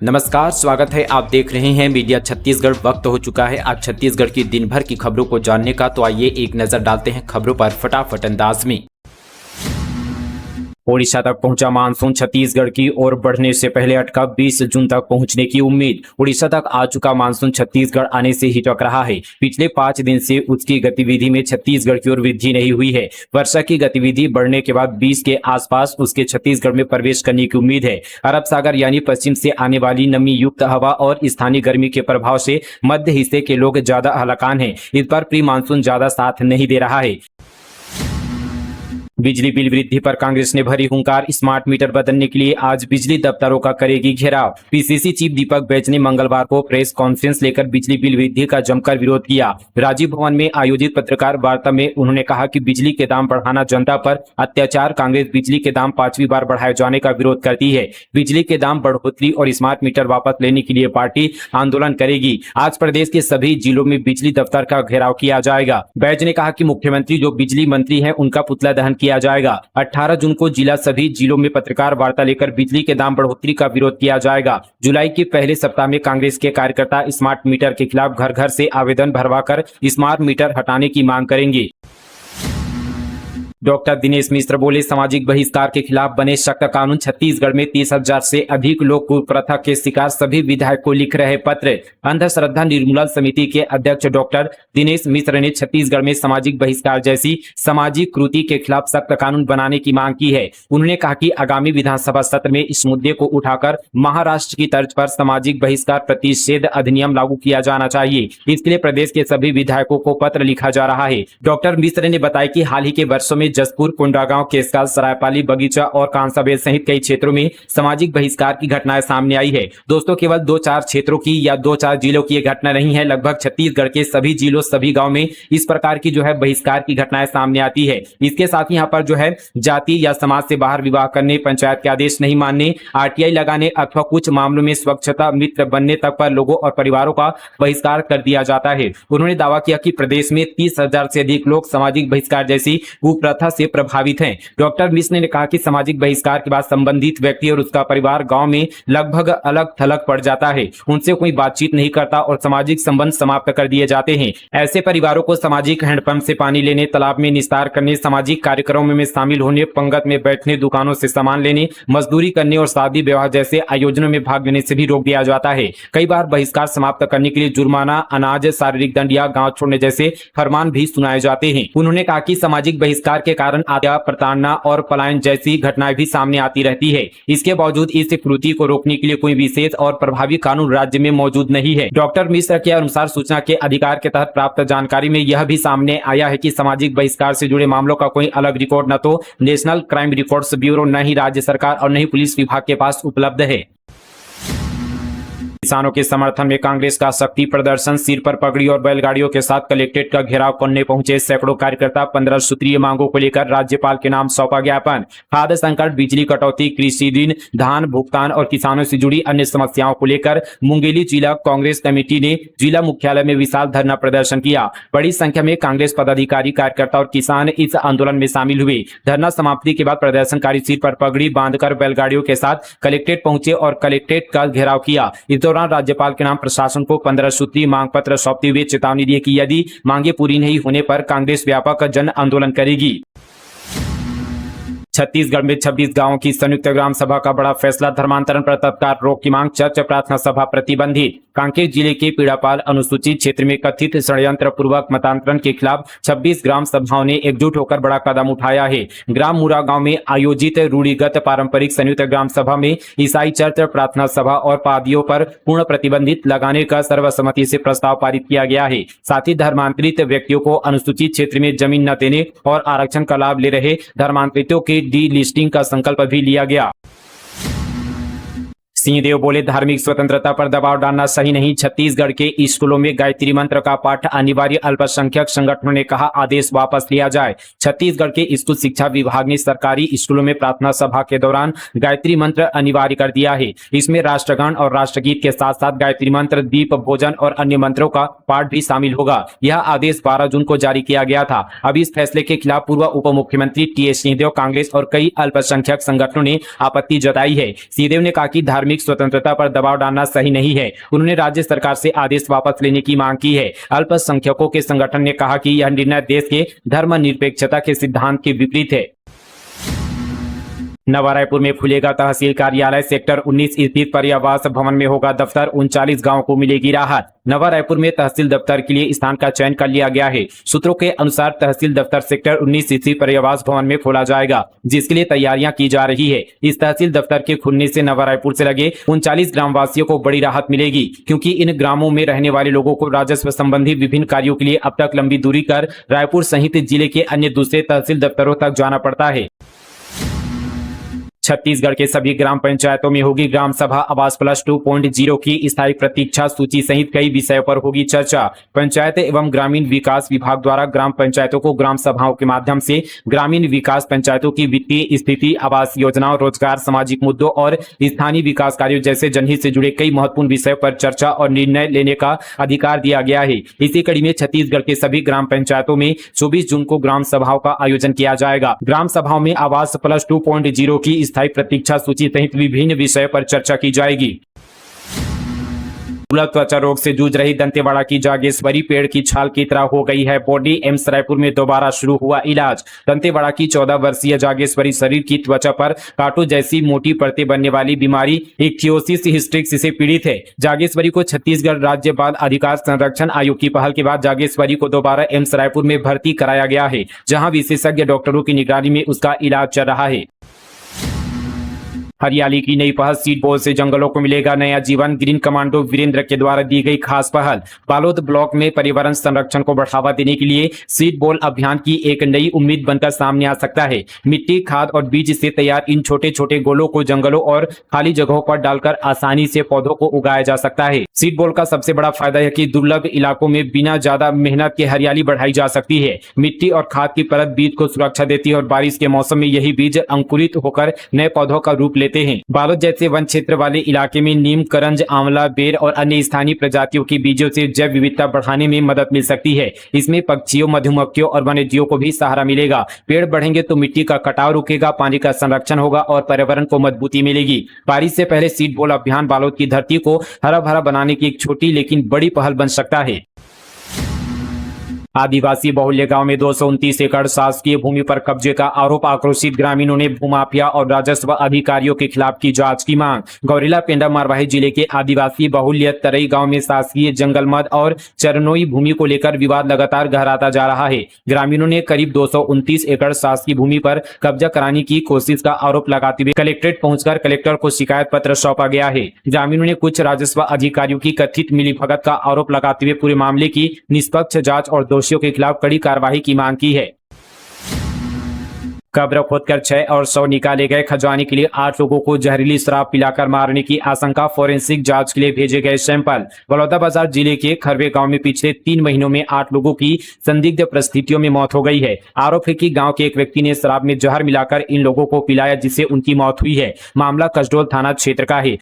नमस्कार, स्वागत है। आप देख रहे हैं मीडिया छत्तीसगढ़। वक्त हो चुका है आज छत्तीसगढ़ की दिन भर की खबरों को जानने का। तो आइए एक नजर डालते हैं खबरों पर फटाफट अंदाज में। ओडिशा तक पहुंचा मानसून, छत्तीसगढ़ की ओर बढ़ने से पहले अटका 20 जून तक पहुंचने की उम्मीद। ओडिशा तक आ चुका मानसून छत्तीसगढ़ आने से हिचक रहा है। पिछले 5 दिन से उसकी गतिविधि में छत्तीसगढ़ की ओर वृद्धि नहीं हुई है। वर्षा की गतिविधि बढ़ने के बाद 20 के आसपास उसके छत्तीसगढ़ में प्रवेश करने की उम्मीद है। अरब सागर यानी पश्चिम से आने वाली नमी युक्त हवा और स्थानीय गर्मी के प्रभाव से मध्य हिस्से के लोग ज्यादा हलाकान हैं। इस पर प्री मानसून ज्यादा साथ नहीं दे रहा है। बिजली बिल वृद्धि पर कांग्रेस ने भरी हुंकार। स्मार्ट मीटर बदलने के लिए आज बिजली दफ्तरों का करेगी घेराव। पीसीसी चीफ दीपक बैज ने मंगलवार को प्रेस कॉन्फ्रेंस लेकर बिजली बिल वृद्धि का जमकर विरोध किया। राजीव भवन में आयोजित पत्रकार वार्ता में उन्होंने कहा कि बिजली के दाम बढ़ाना जनता पर अत्याचार। कांग्रेस बिजली के दाम 5वीं बार बढ़ाए जाने का विरोध करती है। बिजली के दाम बढ़ोतरी और स्मार्ट मीटर वापस लेने के लिए पार्टी आंदोलन करेगी। आज प्रदेश के सभी जिलों में बिजली दफ्तर का घेराव किया जाएगा। बैज ने कहा कि मुख्यमंत्री जो बिजली मंत्री है उनका पुतला दहन किया जाएगा। 18 जून को सभी जिलों में पत्रकार वार्ता लेकर बिजली के दाम बढ़ोतरी का विरोध किया जाएगा। जुलाई के पहले सप्ताह में कांग्रेस के कार्यकर्ता स्मार्ट मीटर के खिलाफ घर घर से आवेदन भरवाकर स्मार्ट मीटर हटाने की मांग करेंगे। डॉक्टर दिनेश मिश्र बोले, सामाजिक बहिष्कार के खिलाफ बने सख्त कानून। छत्तीसगढ़ में 30,000 से अधिक लोग कुप्रथा के शिकार। सभी विधायक को लिख रहे पत्र। अंधश्रद्धा निर्मूलन समिति के अध्यक्ष डॉक्टर दिनेश मिश्र ने छत्तीसगढ़ में सामाजिक बहिष्कार जैसी सामाजिक कृति के खिलाफ सख्त कानून बनाने की मांग की है। उन्होंने कहा कि आगामी विधानसभा सत्र में इस मुद्दे को उठाकर महाराष्ट्र की तर्ज पर सामाजिक बहिष्कार प्रतिषेध अधिनियम लागू किया जाना चाहिए। इसके लिए प्रदेश के सभी विधायकों को पत्र लिखा जा रहा है। डॉक्टर मिश्र ने बताया कि हाल ही के वर्षों में जसपुर, कोंडागांव, केसकाल, सरायपाली, बगीचा और कांसाबेल सहित कई क्षेत्रों में सामाजिक बहिष्कार की घटनाएं सामने आई है। दोस्तों, केवल 2-4 क्षेत्रों की या 2-4 जिलों की ये घटना नहीं है। लगभग छत्तीसगढ़ के सभी जिलों, सभी गांव में इस प्रकार की बहिष्कार की घटनाएं सामने आती है। इसके साथ ही यहाँ पर जाति या समाज से बाहर विवाह करने, पंचायत के आदेश नहीं मानने, आरटीआई लगाने अथवा कुछ मामलों में स्वच्छता मित्र बनने तक पर लोगों और परिवारों का बहिष्कार कर दिया जाता है। उन्होंने दावा किया कि प्रदेश में 30,000 से अधिक लोग सामाजिक बहिष्कार जैसी कुप्रथा से प्रभावित हैं। डॉक्टर मिश्र ने कहा कि सामाजिक बहिष्कार के बाद संबंधित व्यक्ति और उसका परिवार गांव में लगभग अलग थलग पड़ जाता है। उनसे कोई बातचीत नहीं करता और सामाजिक संबंध समाप्त कर दिए जाते हैं। ऐसे परिवारों को सामाजिक हैंडपंप से पानी लेने, तालाब में निस्तार करने, सामाजिक कार्यक्रमों में शामिल होने, पंगत में बैठने, दुकानों से सामान लेने, मजदूरी करने और शादी विवाह जैसे आयोजनों में भाग लेने से भी रोक दिया जाता है। कई बार बहिष्कार समाप्त करने के लिए जुर्माना, अनाज, शारीरिक दंड या गाँव छोड़ने जैसे फरमान भी सुनाए जाते हैं। उन्होंने कहा कि सामाजिक बहिष्कार के कारण हत्या, प्रताड़ना और पलायन जैसी घटनाएं भी सामने आती रहती है। इसके बावजूद इस कृति को रोकने के लिए कोई विशेष और प्रभावी कानून राज्य में मौजूद नहीं है। डॉक्टर मिश्र के अनुसार सूचना के अधिकार के तहत प्राप्त जानकारी में यह भी सामने आया है कि सामाजिक बहिष्कार से जुड़े मामलों का कोई अलग रिकॉर्ड न तो नेशनल क्राइम रिकॉर्ड्स ब्यूरो, न ही राज्य सरकार और न ही पुलिस विभाग के पास उपलब्ध है। किसानों के समर्थन में कांग्रेस का शक्ति प्रदर्शन। सिर पर पगड़ी और बैलगाड़ियों के साथ कलेक्ट्रेट का घेराव करने पहुंचे सैकड़ों कार्यकर्ता। 15 सूत्रीय मांगों को लेकर राज्यपाल के नाम सौंपा ज्ञापन। खाद्य संकट, बिजली कटौती, कृषि ऋण, धान भुगतान और किसानों से जुड़ी अन्य समस्याओं को लेकर मुंगेली जिला कांग्रेस कमेटी ने जिला मुख्यालय में विशाल धरना प्रदर्शन किया। बड़ी संख्या में कांग्रेस पदाधिकारी, कार्यकर्ता और किसान इस आंदोलन में शामिल हुए। धरना समाप्ति के बाद प्रदर्शनकारी सिर पर पगड़ी बांधकर बैलगाड़ियों के साथ कलेक्ट्रेट पहुंचे और कलेक्ट्रेट का घेराव किया। इस दौरान राज्यपाल के नाम प्रशासन को 15 सूत्री मांग पत्र सौंपते हुए चेतावनी दी कि यदि मांगे पूरी नहीं होने पर कांग्रेस व्यापक जन आंदोलन करेगी। छत्तीसगढ़ में 26 गांवों की संयुक्त ग्राम सभा का बड़ा फैसला। धर्मांतरण पर तत्काल रोक की मांग। चर्च प्रार्थना सभा प्रतिबंधित। कांकेर जिले के पीड़ापाल अनुसूचित क्षेत्र में कथित षड्यंत्र पूर्वक मतांतरण के खिलाफ 26 ग्राम सभाओं ने एकजुट होकर बड़ा कदम उठाया है। ग्राम मुरा गांव में आयोजित रूढ़िगत पारंपरिक संयुक्त ग्राम सभा में ईसाई चर्च प्रार्थना सभा और पादियों पर पूर्ण प्रतिबंधित लगाने का सर्वसम्मति से प्रस्ताव पारित किया गया है। साथ ही धर्मांतरित व्यक्तियों को अनुसूचित क्षेत्र में जमीन न देने और आरक्षण का लाभ ले रहे धर्मांतरितों के डी लिस्टिंग का संकल्प भी लिया गया। सिंहदेव बोले, धार्मिक स्वतंत्रता पर दबाव डालना सही नहीं। छत्तीसगढ़ के स्कूलों में गायत्री मंत्र का पाठ अनिवार्य। अल्पसंख्यक संगठनों ने कहा आदेश वापस लिया जाए। छत्तीसगढ़ के स्कूल शिक्षा विभाग ने सरकारी स्कूलों में प्रार्थना सभा के दौरान गायत्री मंत्र अनिवार्य कर दिया है। इसमें राष्ट्रगान और राष्ट्रगीत के साथ साथ गायत्री मंत्र, दीप, भोजन और अन्य मंत्रों का पाठ भी शामिल होगा। यह आदेश 12 जून को जारी किया गया था। अब इस फैसले के खिलाफ पूर्व उप मुख्यमंत्री टी.एस. सिंहदेव, कांग्रेस और कई अल्पसंख्यक संगठनों ने आपत्ति जताई है। सिंहदेव ने कहा कि धार्मिक धार्मिक स्वतंत्रता पर दबाव डालना सही नहीं है। उन्होंने राज्य सरकार से आदेश वापस लेने की मांग की है। अल्पसंख्यकों के संगठन ने कहा कि यह निर्णय देश के धर्मनिरपेक्षता के सिद्धांत के विपरीत है। नवा रायपुर में खुलेगा तहसील कार्यालय। सेक्टर 19 स्थित पर्यावास भवन में होगा दफ्तर। 39 गांवों को मिलेगी राहत। नवा रायपुर में तहसील दफ्तर के लिए स्थान का चयन कर लिया गया है। सूत्रों के अनुसार तहसील दफ्तर सेक्टर 19 स्थित पर्यावास भवन में खोला जाएगा, जिसके लिए तैयारियां की जा रही है। इस तहसील दफ्तर के खुलने से नवा रायपुर से लगे 39 ग्रामवासियों को बड़ी राहत मिलेगी, क्योंकि इन ग्रामों में रहने वाले लोगों को राजस्व संबंधी विभिन्न कार्यों के लिए अब तक लंबी दूरी कर रायपुर सहित जिले के अन्य दूसरे तहसील दफ्तरों तक जाना पड़ता है। छत्तीसगढ़ के सभी ग्राम पंचायतों में होगी ग्राम सभा। आवास प्लस 2.0 की स्थायी प्रतीक्षा सूची सहित कई विषयों पर होगी चर्चा। पंचायत एवं ग्रामीण विकास विभाग द्वारा ग्राम पंचायतों को ग्राम सभाओं के माध्यम से ग्रामीण विकास पंचायतों की वित्तीय स्थिति, आवास योजनाओं, रोजगार, सामाजिक मुद्दों और स्थानीय विकास कार्यों जैसे जनहित से जुड़े कई महत्वपूर्ण विषयों पर चर्चा और निर्णय लेने का अधिकार दिया गया है। इसी कड़ी में छत्तीसगढ़ के सभी ग्राम पंचायतों में 24 जून को ग्राम सभाओं का आयोजन किया जाएगा। ग्राम सभाओं में आवास प्लस 2.0 की स्थायी प्रतीक्षा सूची सहित विभिन्न विषयों पर चर्चा की जाएगी। त्वचा रोग से जूझ रही दंतेवाड़ा की जागेश्वरी पेड़ की छाल की तरह हो गई है बॉडी। एम्स रायपुर में दोबारा शुरू हुआ इलाज। दंतेवाड़ा की 14 वर्षीय जागेश्वरी शरीर की त्वचा पर कांटों जैसी मोटी परतें बनने वाली बीमारी इक्थियोसिस हिस्ट्रिक्स से पीड़ित है। जागेश्वरी को छत्तीसगढ़ राज्य बाल अधिकार संरक्षण आयोग की पहल के बाद जागेश्वरी को दोबारा एम्स रायपुर में भर्ती कराया गया है, जहाँ विशेषज्ञ डॉक्टरों की निगरानी में उसका इलाज चल रहा है। हरियाली की नई पहल, सीड बॉल से जंगलों को मिलेगा नया जीवन। ग्रीन कमांडो वीरेंद्र के द्वारा दी गई खास पहल। बालोद ब्लॉक में पर्यावरण संरक्षण को बढ़ावा देने के लिए सीड बॉल अभियान की एक नई उम्मीद बनकर सामने आ सकता है। मिट्टी, खाद और बीज से तैयार इन छोटे छोटे गोलों को जंगलों और खाली जगहों पर डालकर आसानी से पौधों को उगाया जा सकता है। सीड बॉल का सबसे बड़ा फायदा है कि दुर्लभ इलाकों में बिना ज्यादा मेहनत के हरियाली बढ़ाई जा सकती है। मिट्टी और खाद की परत बीज को सुरक्षा देती है और बारिश के मौसम में यही बीज अंकुरित होकर नए पौधों का रूप लेते हैं। बालोद जैसे वन क्षेत्र वाले इलाके में नीम, करंज, आंवला, बेर और अन्य स्थानीय प्रजातियों के बीजों से जैव विविधता बढ़ाने में मदद मिल सकती है। इसमें पक्षियों, मधुमक्खियों और वन्यजीवों को भी सहारा मिलेगा। पेड़ बढ़ेंगे तो मिट्टी का कटाव रुकेगा, पानी का संरक्षण होगा और पर्यावरण को मजबूती मिलेगी। बारिश से पहले सीड बॉल अभियान बालोद की धरती को हरा भरा बनाने की एक छोटी लेकिन बड़ी पहल बन सकता है। आदिवासी बहुल्य गांव में 229 एकड़ शासकीय भूमि पर कब्जे का आरोप। आक्रोशित ग्रामीणों ने भूमाफिया और राजस्व अधिकारियों के खिलाफ की जांच की मांग। गौरेला पेंडा मरवाही जिले के आदिवासी बहुल्य तरई गांव में शासकीय जंगल मद और चरनोई भूमि को लेकर विवाद लगातार गहराता जा रहा है। ग्रामीणों ने करीब 229 एकड़ शासकीय भूमि पर कब्जा कराने की कोशिश का आरोप लगाते हुए कलेक्ट्रेट पहुंचकर कलेक्टर को शिकायत पत्र सौंपा गया है। ग्रामीणों ने कुछ राजस्व अधिकारियों की कथित मिलीभगत का आरोप लगाते हुए पूरे मामले की निष्पक्ष जांच और दोषियों के खिलाफ कड़ी कार्रवाई की मांग की है। कब्र खोदकर 6 और 100 निकाले गए। खजवानी के लिए 8 लोगों को जहरीली शराब पिलाकर मारने की आशंका। फोरेंसिक जांच के लिए भेजे गए सैंपल। बलौदाबाजार जिले के खरवे गांव में पिछले 3 महीनों में 8 लोगों की संदिग्ध परिस्थितियों में मौत हो गई है। आरोप है कि गांव के एक व्यक्ति ने शराब में जहर मिलाकर इन लोगों को पिलाया, जिससे उनकी मौत हुई है। मामला कसडोल थाना क्षेत्र का है।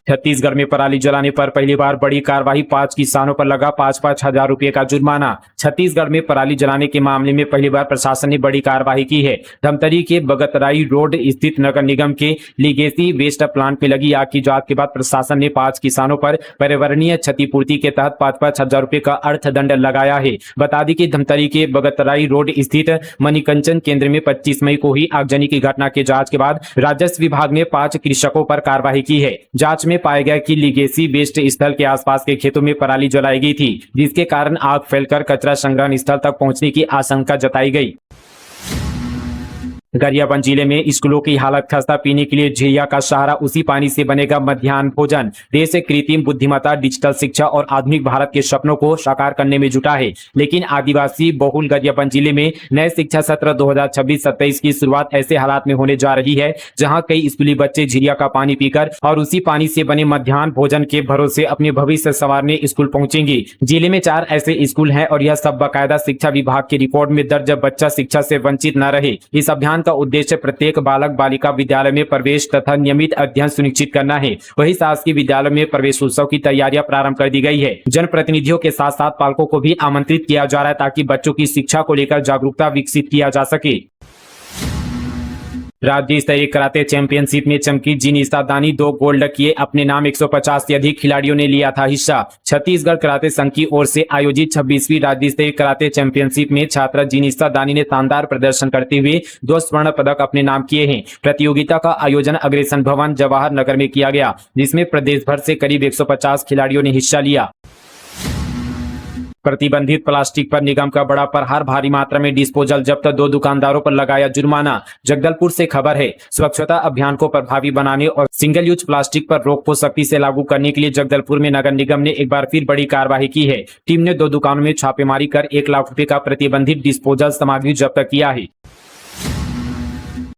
छत्तीसगढ़ में पराली जलाने पर पहली बार बड़ी कार्रवाई। 5 किसानों पर लगा 5-5 हजार रुपए का जुर्माना। छत्तीसगढ़ में पराली जलाने के मामले में पहली बार प्रशासन ने बड़ी कार्रवाई की है। धमतरी के बगतराई रोड स्थित नगर निगम के लीगेसी वेस्ट प्लांट में लगी आग की जांच के बाद प्रशासन ने 5 किसानों पर पर्यावरणीय क्षतिपूर्ति के तहत 5-5 हजार रुपए का अर्थदंड लगाया है। बता दी कि धमतरी के बगतराई रोड स्थित मणिकंचन केंद्र में 25 मई को ही आगजनी की घटना के जांच के बाद राजस्व विभाग ने 5 कृषकों पर कार्रवाई की है। जांच में पाया गया कि लीगेसी वेस्ट स्थल के आसपास के खेतों में पराली जलाई गई थी, जिसके कारण आग फैलकर कचरा संग्रहण स्थल तक पहुंचने की आशंका जताई गई। गरियाबंद जिले में स्कूलों की हालत खस्ता। पीने के लिए झीया का सहारा, उसी पानी से बनेगा मध्याह्न भोजन। देश से कृत्रिम बुद्धिमत्ता, डिजिटल शिक्षा और आधुनिक भारत के सपनों को साकार करने में जुटा है। लेकिन आदिवासी बहुल गरियाबंद जिले में नए शिक्षा सत्र 2026-27 की शुरुआत ऐसे हालात में होने जा रही है, जहां कई स्कूली बच्चे झीया का पानी पीकर और उसी पानी से बने मध्याह्न भोजन के भरोसे अपने भविष्य संवारने स्कूल पहुंचेंगे। जिले में 4 ऐसे स्कूल हैं और यह सब बाकायदा शिक्षा विभाग के रिकॉर्ड में दर्ज बच्चा शिक्षा से वंचित न रहे। इस अभियान का उद्देश्य प्रत्येक बालक बालिका विद्यालय में प्रवेश तथा नियमित अध्ययन सुनिश्चित करना है। वही शासकीय विद्यालय में प्रवेश उत्सव की तैयारियां प्रारंभ कर दी गई है। जनप्रतिनिधियों के साथ साथ पालकों को भी आमंत्रित किया जा रहा है, ताकि बच्चों की शिक्षा को लेकर जागरूकता विकसित किया जा सके। राज्य स्तरीय कराटे चैंपियनशिप में चमकी जिनिसा दानी 2 गोल्ड किए अपने नाम 150 से अधिक खिलाड़ियों ने लिया था हिस्सा। छत्तीसगढ़ कराटे संघ की ओर से आयोजित 26वीं राज्य स्तरीय कराटे चैंपियनशिप में छात्रा जिनिसा दानी ने शानदार प्रदर्शन करते हुए 2 स्वर्ण पदक अपने नाम किए हैं। प्रतियोगिता का आयोजन अग्रसेन भवन जवाहर नगर में किया गया, जिसमें प्रदेश भर से करीब 150 खिलाड़ियों ने हिस्सा लिया। प्रतिबंधित प्लास्टिक पर निगम का बड़ा प्रहार, भारी मात्रा में डिस्पोजल जब्त, 2 दुकानदारों पर लगाया जुर्माना। जगदलपुर से खबर है। स्वच्छता अभियान को प्रभावी बनाने और सिंगल यूज प्लास्टिक पर रोक को सख्ती से लागू करने के लिए जगदलपुर में नगर निगम ने एक बार फिर बड़ी कार्रवाई की है। टीम ने 2 दुकानों में छापेमारी कर 1 लाख रुपए का प्रतिबंधित डिस्पोजल सामग्री जब्त किया है।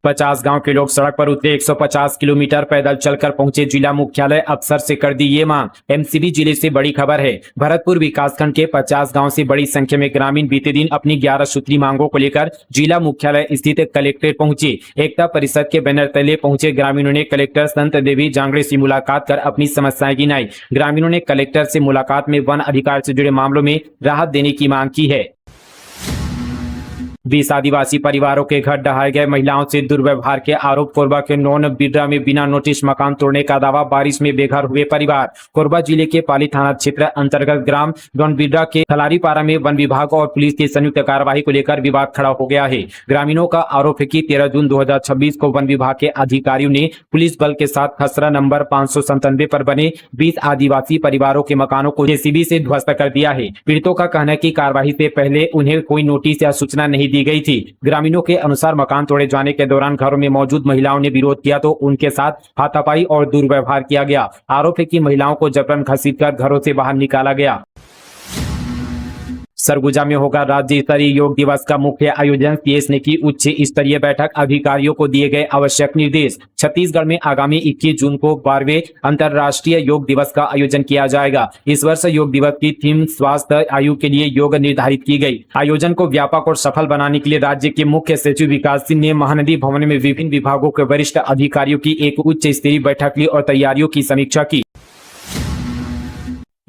50 गांव के लोग सड़क पर उतरे, 150 किलोमीटर पैदल चलकर पहुंचे जिला मुख्यालय, अफसर से कर दी ये मांग। एमसीबी जिले से बड़ी खबर है। भरतपुर विकासखंड के 50 गांव से बड़ी संख्या में ग्रामीण बीते दिन अपनी 11 सूत्री मांगों को लेकर जिला मुख्यालय स्थित कलेक्ट्रेट पहुंचे। एकता परिषद के बैनर तले पहुंचे ग्रामीणों ने कलेक्टर संत देवी जांगड़े से मुलाकात कर अपनी समस्याएं गिनाई। ग्रामीणों ने कलेक्टर से मुलाकात में वन अधिकार से जुड़े मामलों में राहत देने की मांग की है। 20 आदिवासी परिवारों के घर ढहाए गए, महिलाओं से दुर्व्यवहार के आरोप। कोरबा के नौन बिर्रा में बिना नोटिस मकान तोड़ने का दावा, बारिश में बेघर हुए परिवार। कोरबा जिले के पाली थाना क्षेत्र अंतर्गत ग्राम नौन बिर्रा के खलारीपारा में वन विभाग और पुलिस की संयुक्त कार्रवाई को लेकर विवाद खड़ा हो गया है। ग्रामीणों का आरोप है कि 13 जून 2026 को वन विभाग के अधिकारियों ने पुलिस बल के साथ खसरा नंबर 597 पर बने 20 आदिवासी परिवारों के मकानों को जेसीबी से ध्वस्त कर दिया है। पीड़ितों का कहना है कि कार्रवाई से पहले उन्हें कोई नोटिस या सूचना नहीं दी गई थी। ग्रामीणों के अनुसार मकान तोड़े जाने के दौरान घरों में मौजूद महिलाओं ने विरोध किया तो उनके साथ हाथापाई और दुर्व्यवहार किया गया। आरोप है कि महिलाओं को जबरन घसीटकर घरों से बाहर निकाला गया। सरगुजा में होगा राज्य स्तरीय योग दिवस का मुख्य आयोजन। सीएस ने की उच्च स्तरीय बैठक, अधिकारियों को दिए गए आवश्यक निर्देश। छत्तीसगढ़ में आगामी 21 जून को 12वें अंतर्राष्ट्रीय योग दिवस का आयोजन किया जाएगा। इस वर्ष योग दिवस की थीम स्वास्थ्य आयु के लिए योग निर्धारित की गई। आयोजन को व्यापक और सफल बनाने के लिए राज्य के मुख्य सचिव विकास सिंह ने महानदी भवन में विभिन्न विभागों के वरिष्ठ अधिकारियों की एक उच्च स्तरीय बैठक ली और तैयारियों की समीक्षा की।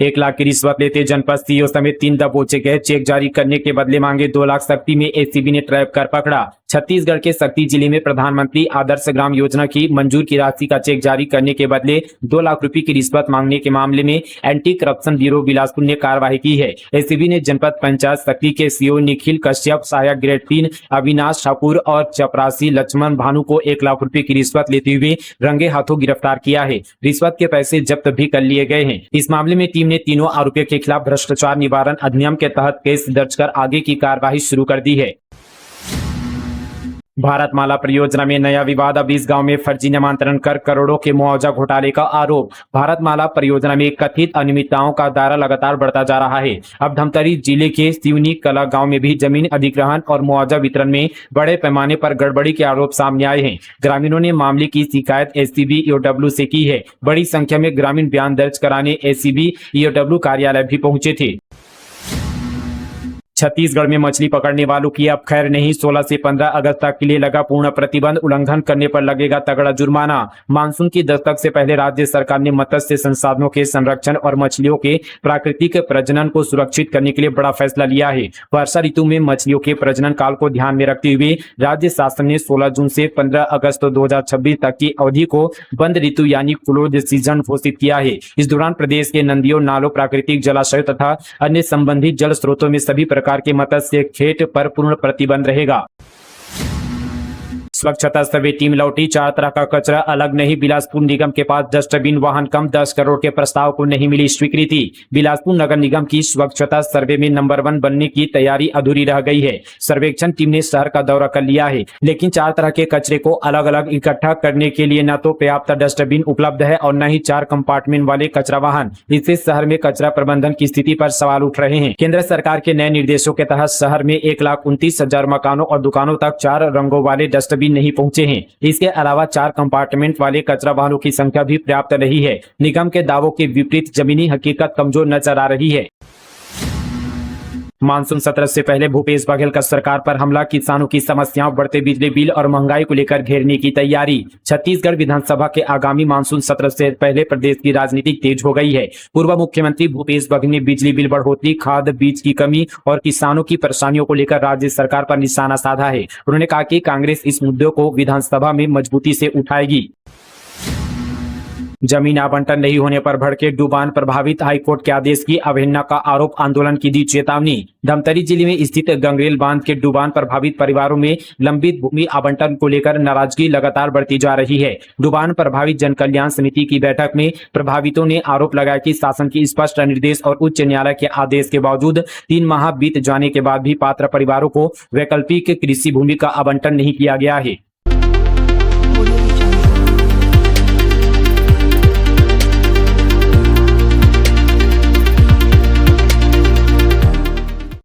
1 लाख की रिश्वत लेते जनपद सीईओ समेत 3 दबोचे गए। चेक जारी करने के बदले मांगे 2 लाख। सक्ती में एसीबी ने ट्रैप कर पकड़ा। छत्तीसगढ़ के सक्ती जिले में प्रधानमंत्री आदर्श ग्राम योजना की मंजूर की राशि का चेक जारी करने के बदले 2 लाख रुपए की रिश्वत मांगने के मामले में एंटी करप्शन ब्यूरो बिलासपुर ने कार्रवाई की है। एसीबी ने जनपद पंचायत सक्ती के सीईओ निखिल कश्यप, सहायक ग्रेड 3 अविनाश ठाकुर और चपरासी लक्ष्मण भानु को 1 लाख रुपए की रिश्वत लेते हुए रंगे हाथों गिरफ्तार किया है। रिश्वत के पैसे जब्त भी कर लिए गए हैं। इस मामले में टीम ने तीनों आरोपियों के खिलाफ भ्रष्टाचार निवारण अधिनियम के तहत केस दर्ज कर आगे की कार्यवाही शुरू कर दी है। भारतमाला परियोजना में नया विवाद। अब इस गांव में फर्जी नामांतरण कर करोड़ों के मुआवजा घोटाले का आरोप। भारतमाला परियोजना में कथित अनियमितताओं का दायरा लगातार बढ़ता जा रहा है। अब धमतरी जिले के सिवनी कला गांव में भी जमीन अधिग्रहण और मुआवजा वितरण में बड़े पैमाने पर गड़बड़ी के आरोप सामने आए हैं। ग्रामीणों ने मामले की शिकायत एसीबी ईओडब्ल्यू से की है। बड़ी संख्या में ग्रामीण बयान दर्ज कराने एसीबी ईओडब्ल्यू कार्यालय भी पहुंचे थे। छत्तीसगढ़ में मछली पकड़ने वालों की अब खैर नहीं। 16 से 15 अगस्त तक के लिए लगा पूर्ण प्रतिबंध। उल्लंघन करने पर लगेगा तगड़ा जुर्माना। मानसून की दस्तक से पहले राज्य सरकार ने मत्स्य संसाधनों के संरक्षण और मछलियों के प्राकृतिक प्रजनन को सुरक्षित करने के लिए बड़ा फैसला लिया है। वर्षा ऋतु में मछलियों के प्रजनन काल को ध्यान में रखते हुए राज्य शासन ने 16 जून से 15 अगस्त 2026 तक की अवधि को बंद ऋतु यानी क्लोज सीजन घोषित किया है। इस दौरान प्रदेश के नदियों, नालों, प्राकृतिक जलाशयों तथा अन्य संबंधित जल स्रोतों में सभी प्रकार के मत्स्य खेत पर पूर्ण प्रतिबंध रहेगा। स्वच्छता सर्वे टीम लौटी। 4 तरह का कचरा अलग नहीं। बिलासपुर निगम के पास डस्टबिन वाहन कम। 10 करोड़ के प्रस्ताव को नहीं मिली स्वीकृति। बिलासपुर नगर निगम की स्वच्छता सर्वे में नंबर 1 बनने की तैयारी अधूरी रह गई है। सर्वेक्षण टीम ने शहर का दौरा कर लिया है, लेकिन 4 तरह के कचरे को अलग अलग इकट्ठा करने के लिए न तो पर्याप्त डस्टबिन उपलब्ध है और न ही 4 कंपार्टमेंट वाले कचरा वाहन। इससे शहर में कचरा प्रबंधन की स्थिति पर सवाल उठ रहे हैं। केंद्र सरकार के नए निर्देशों के तहत शहर में 1,29,000 मकानों और दुकानों तक 4 रंगों वाले डस्टबिन नहीं पहुंचे हैं। इसके अलावा 4 कंपार्टमेंट वाले कचरा वाहनों की संख्या भी पर्याप्त नहीं है। निगम के दावों के विपरीत जमीनी हकीकत कमजोर नजर आ रही है। मानसून सत्र से पहले भूपेश बघेल का सरकार पर हमला, किसानों की समस्याओं, बढ़ते बिजली बिल और महंगाई को लेकर घेरने की तैयारी। छत्तीसगढ़ विधानसभा के आगामी मानसून सत्र से पहले प्रदेश की राजनीति तेज हो गई है। पूर्व मुख्यमंत्री भूपेश बघेल ने बिजली बिल बढ़ोतरी, खाद बीज की कमी और किसानों की परेशानियों को लेकर राज्य सरकार पर निशाना साधा है। उन्होंने कहा कि कांग्रेस इस मुद्दों को विधानसभा में मजबूती से उठाएगी। जमीन आवंटन नहीं होने पर भड़के डूबान प्रभावित, हाईकोर्ट के आदेश की अवहेलना का आरोप, आंदोलन की दी चेतावनी। धमतरी जिले में स्थित गंगरेल बांध के डूबान प्रभावित परिवारों में लंबित भूमि आवंटन को लेकर नाराजगी लगातार बढ़ती जा रही है। डूबान प्रभावित जन कल्याण समिति की बैठक में प्रभावितों ने आरोप लगाया कि शासन की स्पष्ट निर्देश और उच्च न्यायालय के आदेश के बावजूद 3 माह बीत जाने के बाद भी पात्र परिवारों को वैकल्पिक कृषि भूमि का आवंटन नहीं किया गया है।